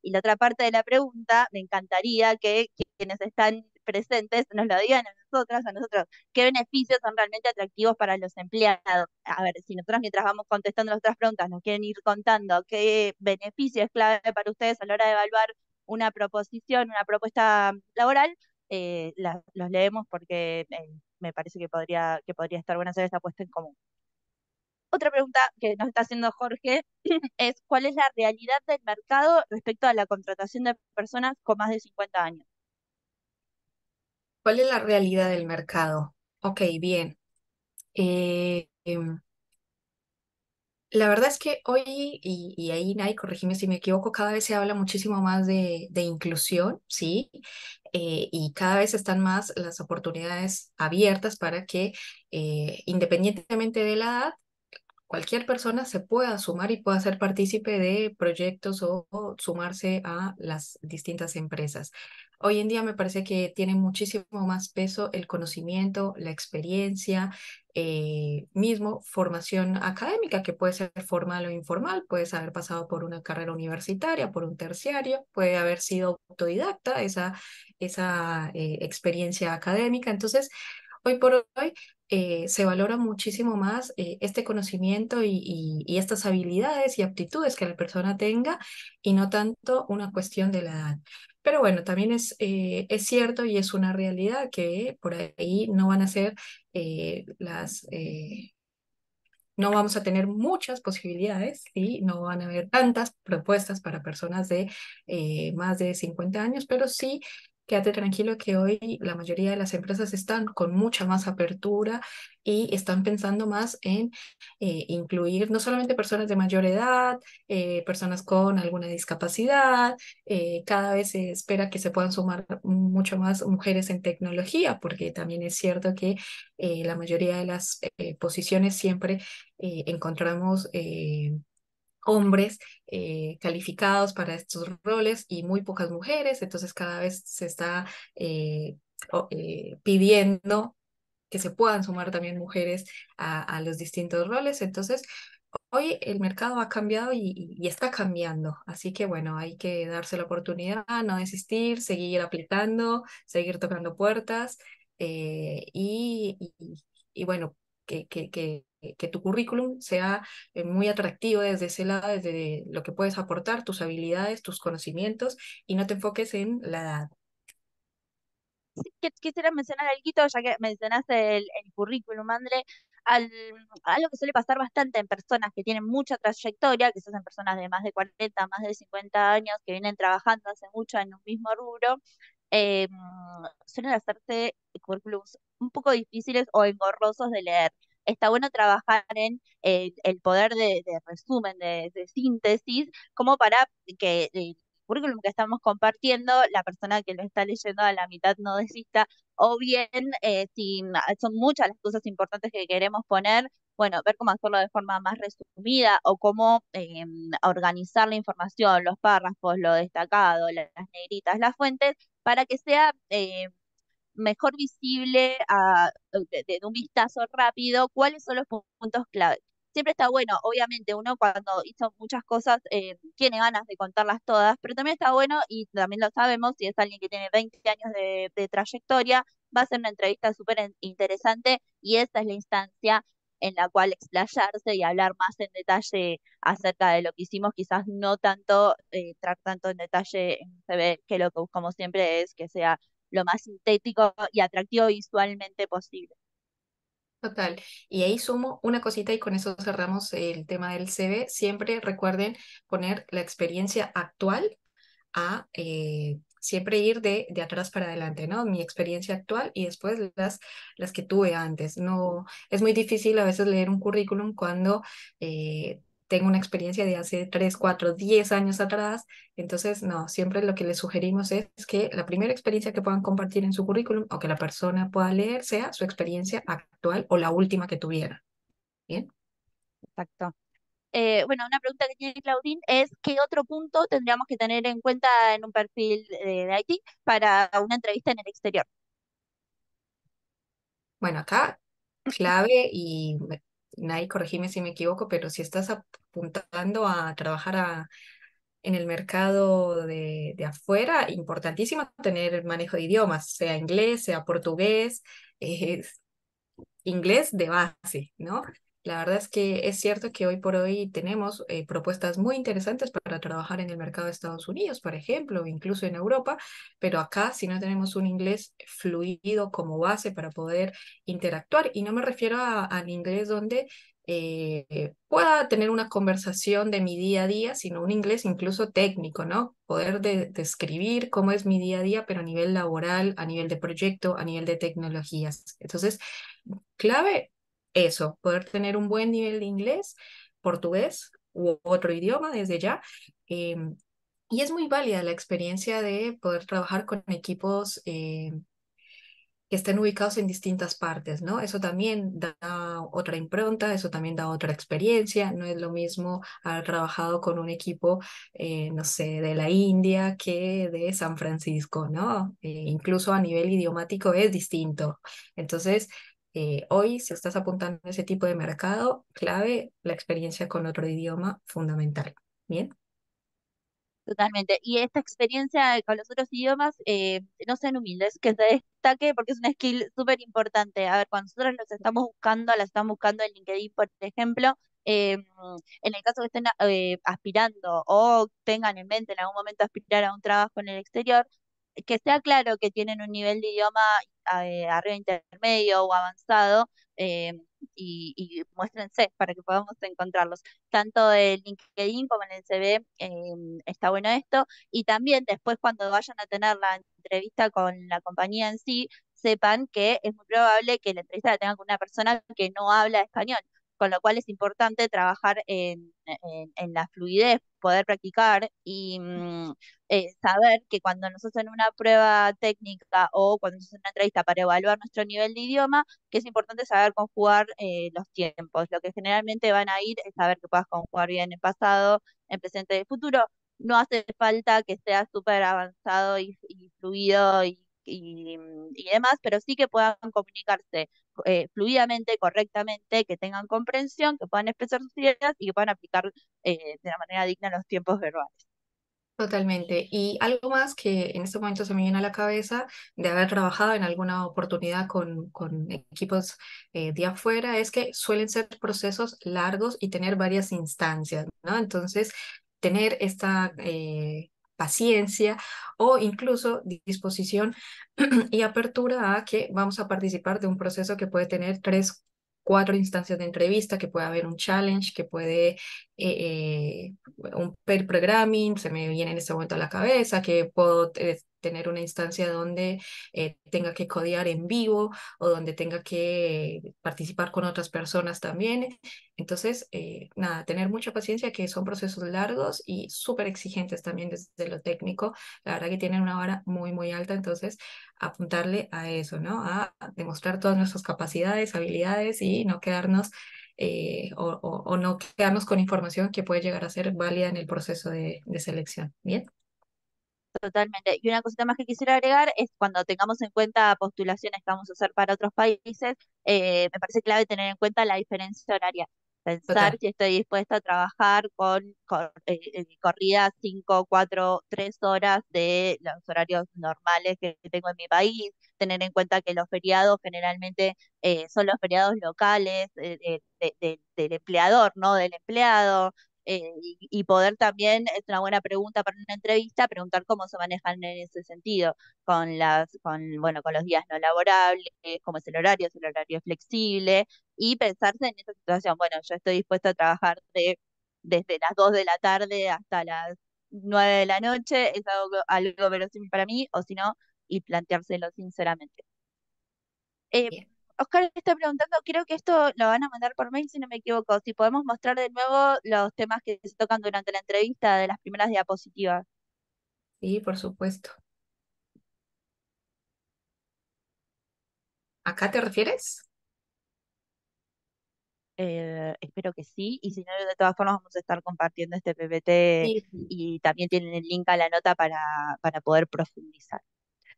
Y la otra parte de la pregunta, me encantaría que quienes están presentes nos lo digan a nosotras, a nosotros, qué beneficios son realmente atractivos para los empleados. A ver, si nosotros mientras vamos contestando las otras preguntas nos quieren ir contando qué beneficio es clave para ustedes a la hora de evaluar una proposición, una propuesta laboral, los leemos porque me parece que podría estar bueno hacer esta puesta en común. Otra pregunta que nos está haciendo Jorge es ¿cuál es la realidad del mercado respecto a la contratación de personas con más de 50 años? ¿Cuál es la realidad del mercado? Ok, bien. La verdad es que hoy, y ahí, Nay, corrígeme si me equivoco, cada vez se habla muchísimo más de inclusión, ¿sí? Y cada vez están más las oportunidades abiertas para que, independientemente de la edad, cualquier persona se pueda sumar y pueda ser partícipe de proyectos o sumarse a las distintas empresas. Hoy en día me parece que tiene muchísimo más peso el conocimiento, la experiencia, mismo formación académica, que puede ser formal o informal, puedes haber pasado por una carrera universitaria, por un terciario, puede haber sido autodidacta esa experiencia académica. Entonces, hoy por hoy se valora muchísimo más este conocimiento y estas habilidades y aptitudes que la persona tenga y no tanto una cuestión de la edad. Pero bueno, también es cierto y es una realidad que por ahí no van a ser no vamos a tener muchas posibilidades y no van a haber tantas propuestas para personas de más de 50 años, pero sí, quédate tranquilo que hoy la mayoría de las empresas están con mucha más apertura y están pensando más en incluir no solamente personas de mayor edad, personas con alguna discapacidad, cada vez se espera que se puedan sumar mucho más mujeres en tecnología, porque también es cierto que la mayoría de las posiciones siempre encontramos hombres calificados para estos roles y muy pocas mujeres, entonces cada vez se está pidiendo que se puedan sumar también mujeres a los distintos roles. Entonces, hoy el mercado ha cambiado y está cambiando, así que bueno, hay que darse la oportunidad, no desistir, seguir aplicando, seguir tocando puertas y bueno, que tu currículum sea muy atractivo desde ese lado, desde lo que puedes aportar, tus habilidades, tus conocimientos y no te enfoques en la edad. Quisiera mencionar algo, ya que mencionaste el currículum, André, al, algo que suele pasar bastante en personas que tienen mucha trayectoria, que son personas de más de 40, más de 50 años, que vienen trabajando hace mucho en un mismo rubro, eh, suelen hacerse currículums un poco difíciles o engorrosos de leer. Está bueno trabajar en el poder de resumen, de síntesis, como para que currículum que estamos compartiendo, la persona que lo está leyendo a la mitad no desista, o bien si son muchas las cosas importantes que queremos poner, bueno, ver cómo hacerlo de forma más resumida o cómo organizar la información, los párrafos, lo destacado, las negritas, las fuentes, para que sea mejor visible de un vistazo rápido cuáles son los puntos clave. Siempre está bueno, obviamente uno cuando hizo muchas cosas tiene ganas de contarlas todas, pero también está bueno, y también lo sabemos, si es alguien que tiene 20 años de trayectoria, va a ser una entrevista súper interesante y esa es la instancia en la cual explayarse y hablar más en detalle acerca de lo que hicimos, quizás no tanto, entrar tanto en detalle en un CV, que lo que buscamos siempre es que sea lo más sintético y atractivo visualmente posible. Total. Y ahí sumo una cosita y con eso cerramos el tema del CV. Siempre recuerden poner la experiencia actual a siempre ir de atrás para adelante, ¿no? Mi experiencia actual y después las que tuve antes. No, es muy difícil a veces leer un currículum cuando tengo una experiencia de hace 3 4 10 años atrás. Entonces, no, siempre lo que les sugerimos es que la primera experiencia que puedan compartir en su currículum o que la persona pueda leer sea su experiencia actual o la última que tuviera. ¿Bien? Exacto. Bueno, una pregunta que tiene Claudine es ¿qué otro punto tendríamos que tener en cuenta en un perfil de IT para una entrevista en el exterior? Bueno, acá clave y Nay, corregime si me equivoco, pero si estás apuntando a trabajar en el mercado de afuera, importantísimo tener el manejo de idiomas, sea inglés, sea portugués, eh, inglés de base, ¿no? La verdad es que es cierto que hoy por hoy tenemos propuestas muy interesantes para trabajar en el mercado de Estados Unidos, por ejemplo, o incluso en Europa, pero acá si no tenemos un inglés fluido como base para poder interactuar, y no me refiero al inglés donde pueda tener una conversación de mi día a día, sino un inglés incluso técnico, ¿no? Poder describir cómo es mi día a día, pero a nivel laboral, a nivel de proyecto, a nivel de tecnologías. Entonces, clave, eso, poder tener un buen nivel de inglés, portugués u otro idioma desde ya. em, y es muy válida la experiencia de poder trabajar con equipos que estén ubicados en distintas partes, ¿no? Eso también da otra impronta, eso también da otra experiencia. No es lo mismo haber trabajado con un equipo, no sé, de la India que de San Francisco, ¿no? Incluso a nivel idiomático es distinto. Entonces, hoy, si estás apuntando a ese tipo de mercado, clave la experiencia con otro idioma fundamental. Bien. Totalmente. Y esta experiencia con los otros idiomas, no sean humildes, que se destaque porque es una skill súper importante. A ver, cuando nosotros los estamos buscando, las estamos buscando en LinkedIn, por ejemplo, en el caso que estén aspirando o tengan en mente en algún momento aspirar a un trabajo en el exterior, que sea claro que tienen un nivel de idioma arriba intermedio o avanzado. Y muéstrense para que podamos encontrarlos tanto en LinkedIn como en el CV. Está bueno esto. Y también después cuando vayan a tener la entrevista con la compañía en sí, sepan que es muy probable que la entrevista la tengan con una persona que no habla español, con lo cual es importante trabajar en la fluidez, poder practicar y saber que cuando nos hacen una prueba técnica o cuando nos hacen una entrevista para evaluar nuestro nivel de idioma, que es importante saber conjugar los tiempos. Lo que generalmente van a ir es saber que puedas conjugar bien en pasado, en presente y en futuro. No hace falta que sea súper avanzado y fluido y demás, pero sí que puedan comunicarse fluidamente, correctamente, que tengan comprensión, que puedan expresar sus ideas y que puedan aplicar de una manera digna los tiempos verbales. Totalmente. Y algo más que en este momento se me viene a la cabeza de haber trabajado en alguna oportunidad con equipos de afuera es que suelen ser procesos largos y tener varias instancias, ¿no? Entonces, tener esta paciencia o incluso disposición y apertura a que vamos a participar de un proceso que puede tener tres, cuatro instancias de entrevista, que puede haber un challenge, que puede un pair programming, se me viene en este momento a la cabeza, que puedo tener una instancia donde tenga que codear en vivo o donde tenga que participar con otras personas también. Entonces, nada, tener mucha paciencia, que son procesos largos y súper exigentes también desde lo técnico. La verdad que tienen una vara muy, muy alta, entonces apuntarle a eso, ¿no? A demostrar todas nuestras capacidades, habilidades y no quedarnos o no quedarnos con información que puede llegar a ser válida en el proceso de selección. Bien. Totalmente. Y una cosita más que quisiera agregar es cuando tengamos en cuenta postulaciones que vamos a hacer para otros países, me parece clave tener en cuenta la diferencia horaria. Pensar Total. si estoy dispuesta a trabajar con corridas 5, 4, 3 horas de los horarios normales que tengo en mi país. Tener en cuenta que los feriados generalmente son los feriados locales del empleador, no del empleado. Y poder también, es una buena pregunta para una entrevista, preguntar cómo se manejan en ese sentido, bueno, con los días no laborables, cómo es el horario flexible, y pensarse en esa situación. Bueno, yo estoy dispuesta a trabajar desde las 2 de la tarde hasta las 9 de la noche, es algo verosímil para mí, o si no, y planteárselo sinceramente. Eh, Bien. Oscar está preguntando, creo que esto lo van a mandar por mail si no me equivoco, si podemos mostrar de nuevo los temas que se tocan durante la entrevista de las primeras diapositivas. Sí, por supuesto. ¿Acá te refieres? Espero que sí, y si no, de todas formas vamos a estar compartiendo este PPT Sí. y también tienen el link a la nota para poder profundizar.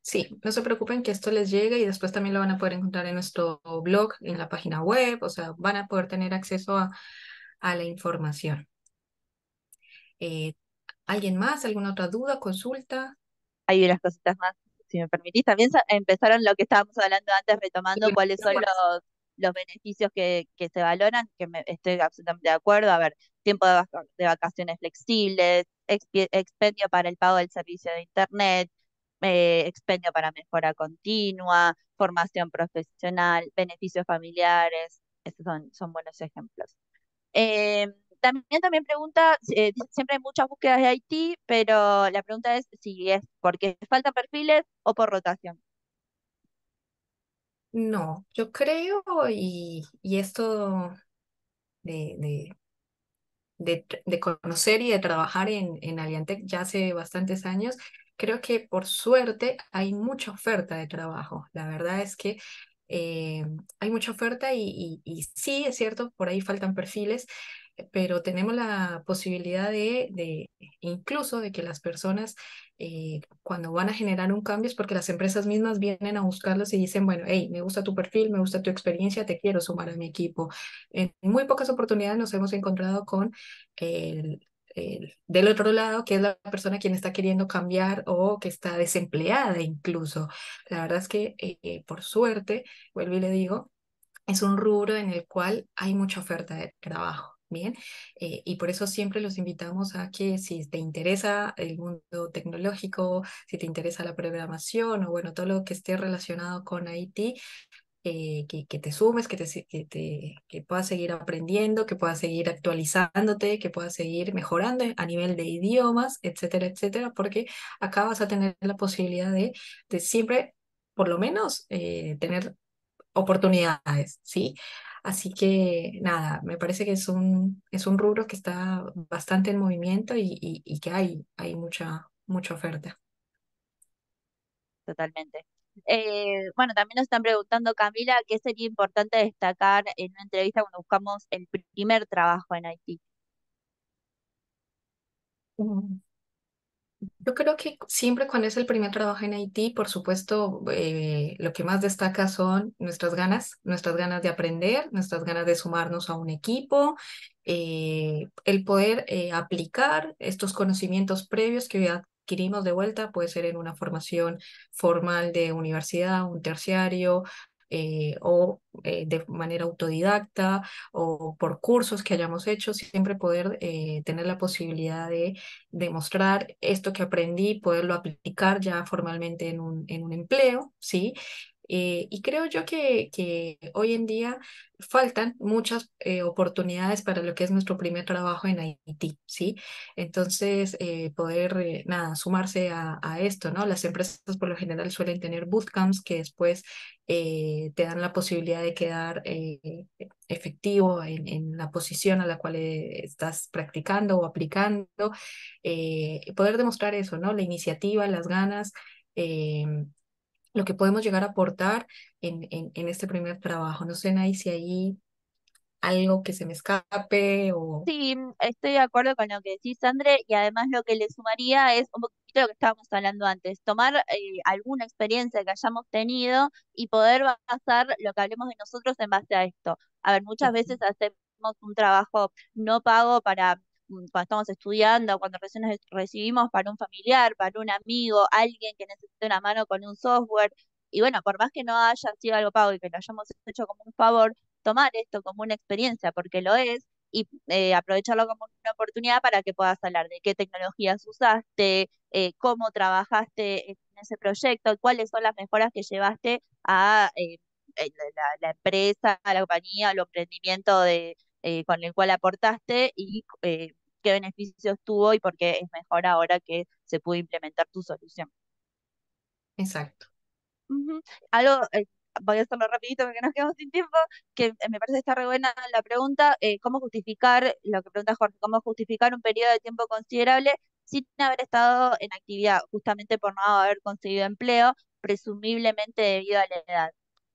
Sí, no se preocupen que esto les llegue y después también lo van a poder encontrar en nuestro blog, en la página web, o sea, van a poder tener acceso a la información. Eh, ¿Alguien más? ¿Alguna otra duda, consulta? Hay unas cositas más, si me permitís. También empezaron lo que estábamos hablando antes, retomando cuáles son los beneficios que se valoran, estoy absolutamente de acuerdo. A ver, tiempo de vacaciones flexibles, expendio para el pago del servicio de Internet, expendio para mejora continua, formación profesional, beneficios familiares. Esos son buenos ejemplos. Eh, también pregunta, siempre hay muchas búsquedas de IT, pero la pregunta es si es porque faltan perfiles o por rotación. No, yo creo, y esto de, de, de conocer y de trabajar en Aliantec ya hace bastantes años, creo que por suerte hay mucha oferta de trabajo. La verdad es que eh, hay mucha oferta y sí, es cierto, por ahí faltan perfiles, pero tenemos la posibilidad de incluso de que las personas cuando van a generar un cambio es porque las empresas mismas vienen a buscarlos y dicen, bueno, hey, me gusta tu perfil, me gusta tu experiencia, te quiero sumar a mi equipo. En muy pocas oportunidades nos hemos encontrado con del otro lado, que es la persona quien está queriendo cambiar o que está desempleada incluso. La verdad es que por suerte, vuelvo y le digo, es un rubro en el cual hay mucha oferta de trabajo. Bien, y por eso siempre los invitamos a que si te interesa el mundo tecnológico, si te interesa la programación o bueno, todo lo que esté relacionado con IT, que te sumes, que puedas seguir aprendiendo, que puedas seguir actualizándote, que puedas seguir mejorando a nivel de idiomas, etcétera, etcétera, porque acá vas a tener la posibilidad de siempre, por lo menos, tener oportunidades, ¿sí? Así que nada, me parece que es un rubro que está bastante en movimiento y que hay mucha oferta. Totalmente. Bueno, también nos están preguntando, Camila, ¿qué sería importante destacar en una entrevista cuando buscamos el primer trabajo en Haití? Yo creo que siempre cuando es el primer trabajo en Haití, por supuesto, lo que más destaca son nuestras ganas de aprender, nuestras ganas de sumarnos a un equipo, el poder aplicar estos conocimientos previos que hoy adquirimos de vuelta, puede ser en una formación formal de universidad, un terciario, o de manera autodidacta o por cursos que hayamos hecho, siempre poder tener la posibilidad de demostrar esto que aprendí, poderlo aplicar ya formalmente en un empleo, ¿sí? Y creo yo que hoy en día faltan muchas oportunidades para lo que es nuestro primer trabajo en Haití, ¿sí? Entonces, poder, nada, sumarse a esto, ¿no? Las empresas por lo general suelen tener bootcamps que después te dan la posibilidad de quedar efectivo en la posición a la cual estás practicando o aplicando, poder demostrar eso, ¿no? La iniciativa, las ganas, eh, lo que podemos llegar a aportar en este primer trabajo. No sé, Nay, si hay algo que se me escape o... Sí, estoy de acuerdo con lo que decís, André, y además lo que le sumaría es un poquito lo que estábamos hablando antes, tomar alguna experiencia que hayamos tenido y poder basar lo que hablemos de nosotros en base a esto. A ver, muchas veces hacemos un trabajo no pago para cuando estamos estudiando, cuando recién nos recibimos para un familiar, para un amigo, alguien que necesite una mano con un software. Y bueno, por más que no haya sido algo pago y que lo hayamos hecho como un favor, tomar esto como una experiencia, porque lo es y aprovecharlo como una oportunidad para que puedas hablar de qué tecnologías usaste, cómo trabajaste en ese proyecto, cuáles son las mejoras que llevaste a la empresa, a la compañía, al emprendimiento con el cual aportaste y qué beneficios tuvo y por qué es mejor ahora que se pudo implementar tu solución. Exacto. Ujú. Algo, voy a hacerlo rapidito porque nos quedamos sin tiempo, que me parece que está re buena la pregunta, ¿cómo justificar, lo que pregunta Jorge, cómo justificar un periodo de tiempo considerable sin haber estado en actividad, justamente por no haber conseguido empleo, presumiblemente debido a la edad?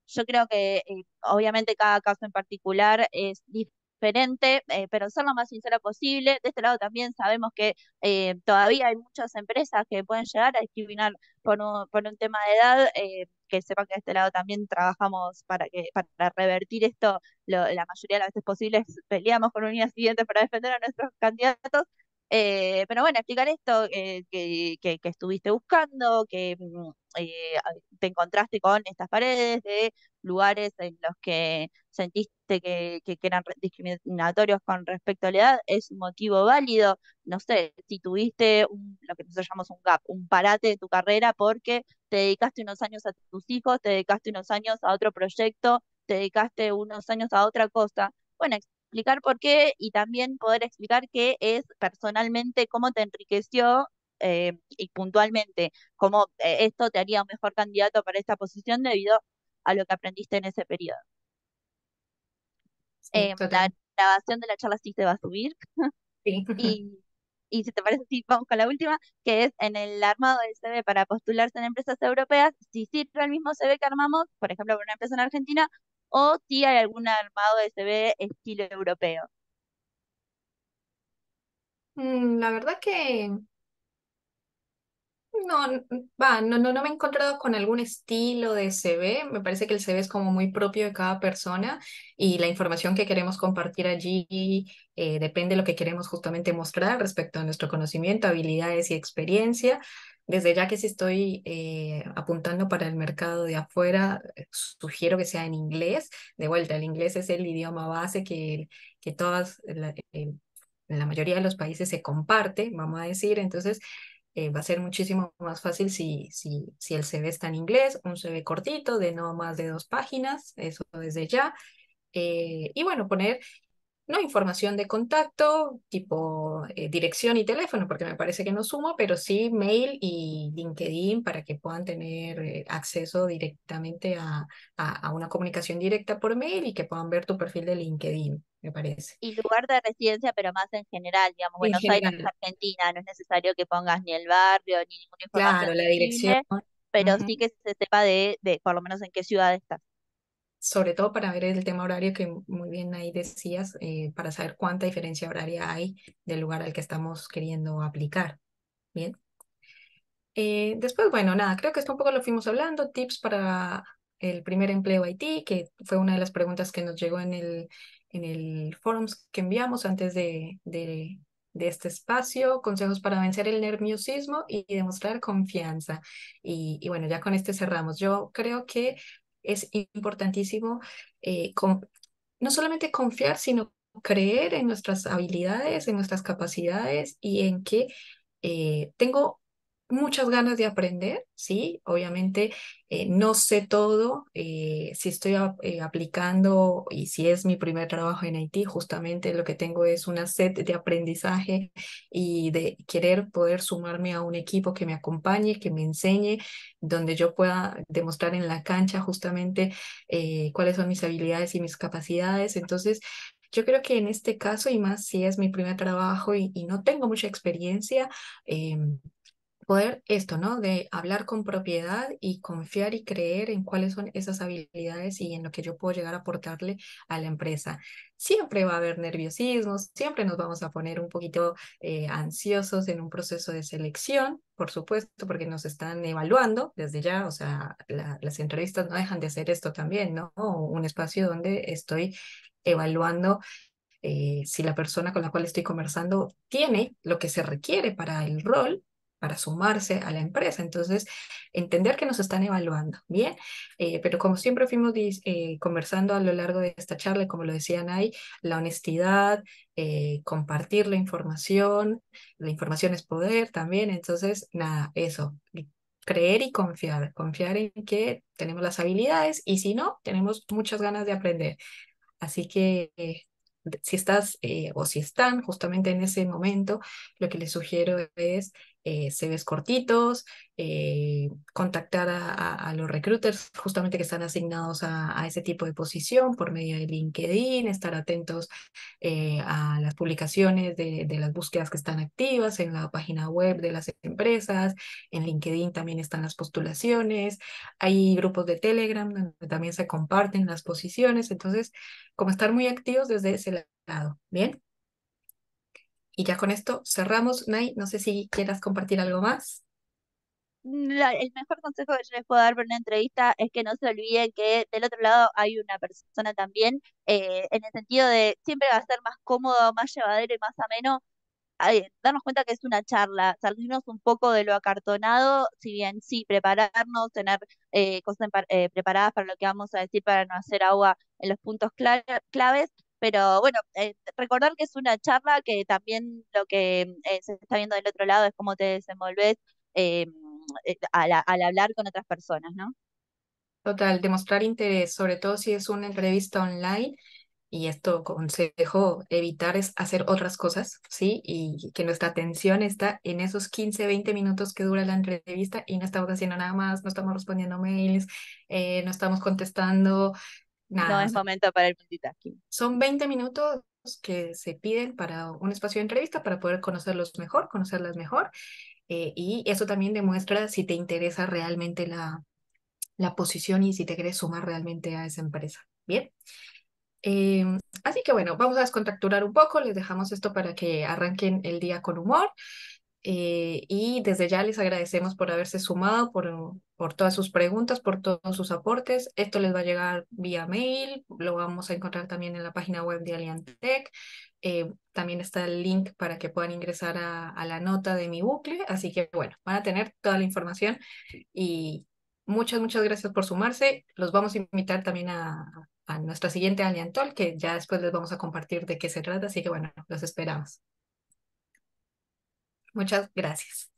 Yo creo que obviamente cada caso en particular es diferente, pero ser lo más sincera posible. De este lado también sabemos que todavía hay muchas empresas que pueden llegar a discriminar por un tema de edad, que sepan que de este lado también trabajamos para revertir esto, la mayoría de las veces posibles peleamos con unidades siguientes para defender a nuestros candidatos. Pero bueno, explicar esto que estuviste buscando, que te encontraste con estas paredes de lugares en los que sentiste que eran discriminatorios con respecto a la edad, es un motivo válido. No sé, si tuviste lo que nosotros llamamos un gap, un parate de tu carrera porque te dedicaste unos años a tus hijos, te dedicaste unos años a otro proyecto, te dedicaste unos años a otra cosa. Bueno, explicar por qué y también poder explicar qué es personalmente, cómo te enriqueció y puntualmente cómo esto te haría un mejor candidato para esta posición debido a lo que aprendiste en ese periodo. Sí, La totalmente. grabación de la charla sí se va a subir. Sí. Y si te parece, sí, vamos con la última, que es en el armado del CV para postularse en empresas europeas, si sirve el mismo CV que armamos, por ejemplo, para una empresa en Argentina, o si hay algún armado de CV estilo europeo. La verdad que no, no me he encontrado con algún estilo de CV. Me parece que el CV es como muy propio de cada persona y la información que queremos compartir allí depende de lo que queremos justamente mostrar respecto a nuestro conocimiento, habilidades y experiencia. Desde ya que si estoy apuntando para el mercado de afuera, sugiero que sea en inglés. De vuelta, el inglés es el idioma base que la mayoría de los países se comparte, vamos a decir. Entonces, va a ser muchísimo más fácil si el CV está en inglés, un CV cortito de no más de 2 páginas, eso desde ya. Y bueno, poner no información de contacto, tipo dirección y teléfono, porque me parece que no sumo, pero sí mail y LinkedIn para que puedan tener acceso directamente a una comunicación directa por mail y que puedan ver tu perfil de LinkedIn, me parece. Y lugar de residencia, pero más en general, digamos, En Buenos Aires, general, Argentina, no es necesario que pongas ni el barrio ni ninguna información claro, la dirección. sensible, pero sí Ujú. que se sepa de por lo menos en qué ciudad estás. Sobre todo para ver el tema horario que muy bien ahí decías, para saber cuánta diferencia horaria hay del lugar al que estamos queriendo aplicar. Bien. Después, bueno, nada, creo que esto un poco lo fuimos hablando, tips para el primer empleo IT, que fue una de las preguntas que nos llegó en el forums que enviamos antes de este espacio, consejos para vencer el nerviosismo y demostrar confianza. Y bueno, ya con este cerramos. Yo creo que es importantísimo no solamente confiar, sino creer en nuestras habilidades, en nuestras capacidades y en que tengo muchas ganas de aprender, ¿sí? Obviamente no sé todo, si estoy aplicando y si es mi primer trabajo en Haití, justamente lo que tengo es una sed de aprendizaje y de querer poder sumarme a un equipo que me acompañe, que me enseñe, donde yo pueda demostrar en la cancha justamente cuáles son mis habilidades y mis capacidades. Entonces, yo creo que en este caso, y más si es mi primer trabajo y no tengo mucha experiencia, poder esto, ¿no? De hablar con propiedad y confiar y creer en cuáles son esas habilidades y en lo que yo puedo llegar a aportarle a la empresa. Siempre va a haber nerviosismo, siempre nos vamos a poner un poquito ansiosos en un proceso de selección, por supuesto, porque nos están evaluando desde ya, o sea, las entrevistas no dejan de ser esto también, ¿no? Un espacio donde estoy evaluando si la persona con la cual estoy conversando tiene lo que se requiere para el rol, para sumarse a la empresa. Entonces, entender que nos están evaluando, ¿bien? Pero como siempre fuimos conversando a lo largo de esta charla, y como lo decían ahí, la honestidad, compartir la información es poder también. Entonces, nada, eso. Creer y confiar en que tenemos las habilidades y si no, tenemos muchas ganas de aprender. Así que si estás o si están justamente en ese momento, lo que les sugiero es CVs cortitos, contactar a los recruiters justamente que están asignados a ese tipo de posición por medio de LinkedIn, estar atentos a las publicaciones de las búsquedas que están activas en la página web de las empresas. En LinkedIn también están las postulaciones. Hay grupos de Telegram donde también se comparten las posiciones. Entonces, como estar muy activos desde ese lado. Bien, y ya con esto cerramos. Nay, no sé si quieras compartir algo más. El mejor consejo que yo les puedo dar para una entrevista es que no se olviden que del otro lado hay una persona también, en el sentido de siempre va a ser más cómodo, más llevadero y más ameno darnos cuenta que es una charla, salirnos un poco de lo acartonado, si bien sí, prepararnos, tener cosas preparadas para lo que vamos a decir para no hacer agua en los puntos claves, pero bueno, recordar que es una charla, que también lo que se está viendo del otro lado es cómo te desenvolves eh, al hablar con otras personas, ¿no? Total, demostrar interés, sobre todo si es una entrevista online. Y esto consejo evitar es hacer otras cosas, ¿sí? Y que nuestra atención está en esos 15 20 minutos que dura la entrevista y no estamos haciendo nada más, no estamos respondiendo mails, no estamos contestando No nada. O es sea, momento para el multitasking. son 20 minutos que se piden para un espacio de entrevista para poder conocerlos mejor, conocerlas mejor. Y eso también demuestra si te interesa realmente la posición y si te quieres sumar realmente a esa empresa. Bien. Así que bueno, vamos a descontracturar un poco, les dejamos esto para que arranquen el día con humor. Y desde ya les agradecemos por haberse sumado, por todas sus preguntas, por todos sus aportes. Esto les va a llegar vía mail, lo vamos a encontrar también en la página web de Aliantec. También está el link para que puedan ingresar a la nota de mi bucle. Así que bueno, van a tener toda la información y muchas gracias por sumarse. Los vamos a invitar también a nuestra siguiente Aliantol, que ya después les vamos a compartir de qué se trata. Así que bueno, los esperamos. Muchas gracias.